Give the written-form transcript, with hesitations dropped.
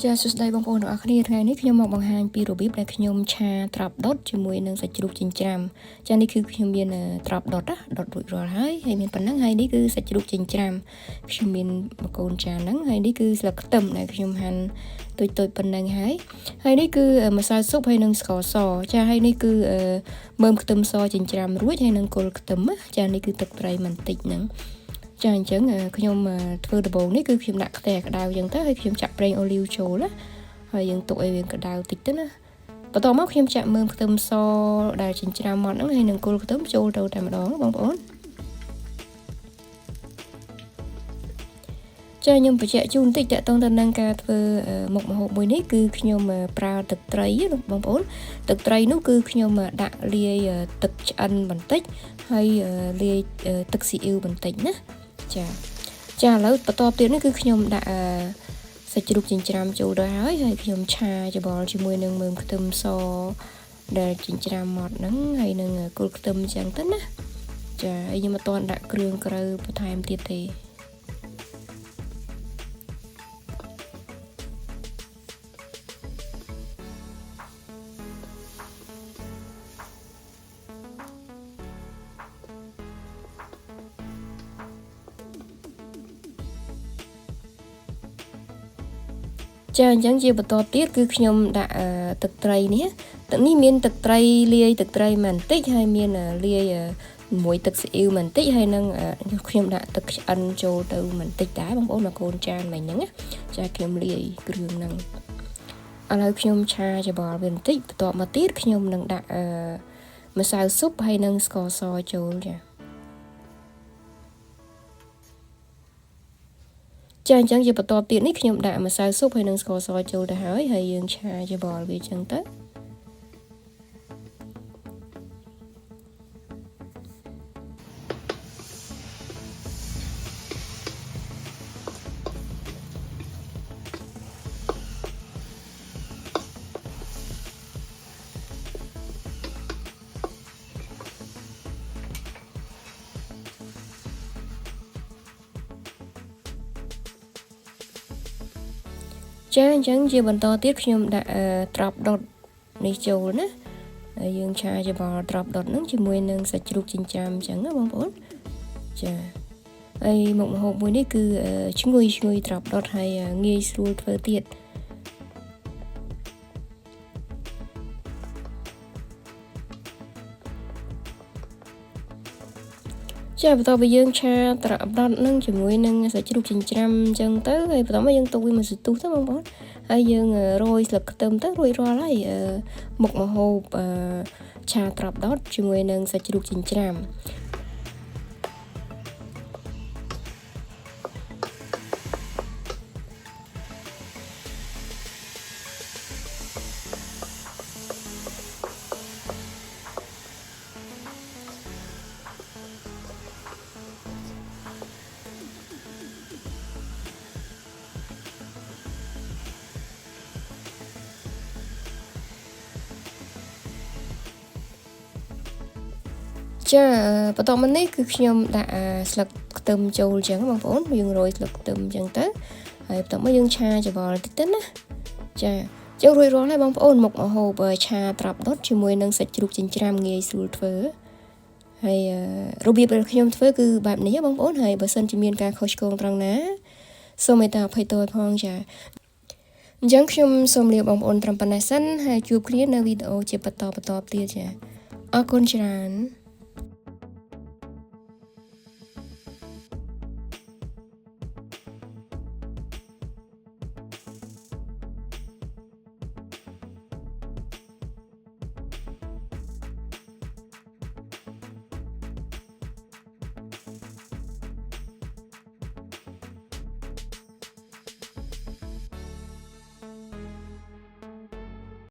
ចាសួស្តីបងប្អូនទាំងអស់គ្នាថ្ងៃនេះខ្ញុំមកបង្ហាញពីរបៀបដែលខ្ញុំឆាត្រាប់ដុតជាមួយនឹងសាច់ជ្រូកចិញ្ច្រាំចានេះគឺខ្ញុំមានត្រាប់ដុតដុតរួចរាល់ហើយមានប៉ុណ្ណឹងហើយនេះគឺសាច់ជ្រូកចិញ្ច្រាំខ្ញុំមានមួយកូនចាហ្នឹងហើយនេះគឺស្លឹកខ្ទឹមដែលខ្ញុំហាន់តូចប៉ុណ្ណឹងហើយនេះគឺម្សៅស៊ុបហើយនឹងស្ករសចាហើយនេះគឺមើមខ្ទឹមសចិញ្ច្រាំរួចហើយនឹងគល់ខ្ទឹមចានេះគឺទឹកត្រីបន្តិចហ្នឹងចាអញ្ចឹងខ្ញុំធ្វើដំបូងនេះគឺខ្ញុំដាក់ខ្ទះក្តៅអញ្ចឹងទៅហើយខ្ញុំចាក់ប្រេងអូលីវចូលណាហើយយើងទុកឲ្យវាក្តៅតិចទៅណាបន្ទាប់មកខ្ញុំចាក់មើមខ្ទឹមសដែលចិញ្ច្រាំមកហ្នឹងហើយនឹងគល់ខ្ទឹមចូលទៅតែម្ដងបងប្អូនចាខ្ញុំបញ្ជាក់ជូនបន្តិចតកតងទៅនឹងការធ្វើមុខម្ហូបមួយនេះគឺខ្ញុំប្រើទឹកត្រីបងប្អូនទឹកត្រីនោះគឺខ្ញុំដាក់លាយទឹកឆ្អិនបន្តិចហើយលាយទឹកស៊ីអ៊ីវបន្តិចណាចាឥឡូវបន្តទៀតនេះគឺខ្ញុំដាក់សាច់ជ្រូកចិញ្ច្រាំចូលទៅហើយខ្ញុំឆាច្បល់ជាមួយនឹងមើមខ្ទឹមសដែលចិញ្ច្រាំមកហ្នឹងហើយនឹងគល់ខ្ទឹមអញ្ចឹងទៅណាចាហើយខ្ញុំអត់ទាន់ដាក់គ្រឿងក្រៅបន្ថែមទៀតទេចាអញ្ចឹងជាបន្តទៀតគឺខ្ញុំដាក់ទឹកត្រីនេះទឹកនេះមានទឹកត្រីលាយទឹកត្រីបន្តិចហើយមានលាយមួយទឹកស៊ីអ៊ីវបន្តិចហើយនឹងខ្ញុំដាក់ទឹកឆ្អិនចូលទៅបន្តិចដែរបងប្អូនមកកូនចានមិញហ្នឹងចាខ្ញុំលាយគ្រឿងហ្នឹងឥឡូវខ្ញុំឆាច្បល់វាបន្តិចបន្ទាប់មកទៀតខ្ញុំនឹងដាក់ម្សៅស៊ុបហើយនឹងស្ករសចូលចាអញ្ចឹងជាបន្តទៀតនេះខ្ញុំដាក់ម្សៅស៊ុបហើយនឹងស្ករសចូលទៅហើយយើងឆាច្បល់វាអញ្ចឹងទៅចាអញ្ចឹងជាបន្តទៀតខ្ញុំដាក់ត្រប់ដុតនេះចូលណាហើយយើងឆាច្បល់ត្រប់ដុតហ្នឹងជាមួយនឹងសាច់ជ្រូកចិញ្ច្រាំអញ្ចឹងណាបងប្អូនចាហើយមុខម្ហូបមួយនេះគឺឈ្ងុយត្រប់ដុតហើយងាយស្រួលធ្វើទៀតចាបន្ទាប់ពីយើងឆាត្រប់ដុតនឹងជាមួយនឹងសាច់ជ្រូកចិញ្ច្រាំអញ្ចឹងទៅហើយបន្ទាប់មកយើងទុកវាមួយសន្ទុះទៅបងប្អូនហើយយើងរោយស្លឹកខ្ទឹមទៅរួចរាល់ហើយមុខម្ហូបឆាត្រប់ដុតជាមួយនឹងសាច់ជ្រូកចិញ្ច្រាំចាបន្តមកនេះគឺខ្ញុំដាក់ស្លឹកខ្ទឹមចូលអញ្ចឹងបងប្អូនយើងរោយស្លឹកខ្ទឹមអញ្ចឹងទៅហើយបន្តមកយើងឆាច្បល់តិចទៅណាចាចឹងរួចរាល់ហើយបងប្អូនមុខម្ហូបឆាត្រប់ដុតជាមួយនឹងសាច់ជ្រូកចិញ្ច្រាំងាយស្រួលធ្វើហើយរបៀបដែលខ្ញុំធ្វើគឺបែបនេះបងប្អូនហើយបើសិនជាមានការខុសឆ្គងត្រង់ណាសូមមេត្តាអភ័យទោសផងចាអញ្ចឹងខ្ញុំសូមលាបងប្អូនត្រឹមប៉ុណ្ណេះសិនហើយជួបគ្នានៅវីដេអូជាបន្តទៀតចាអរគុណច្រើន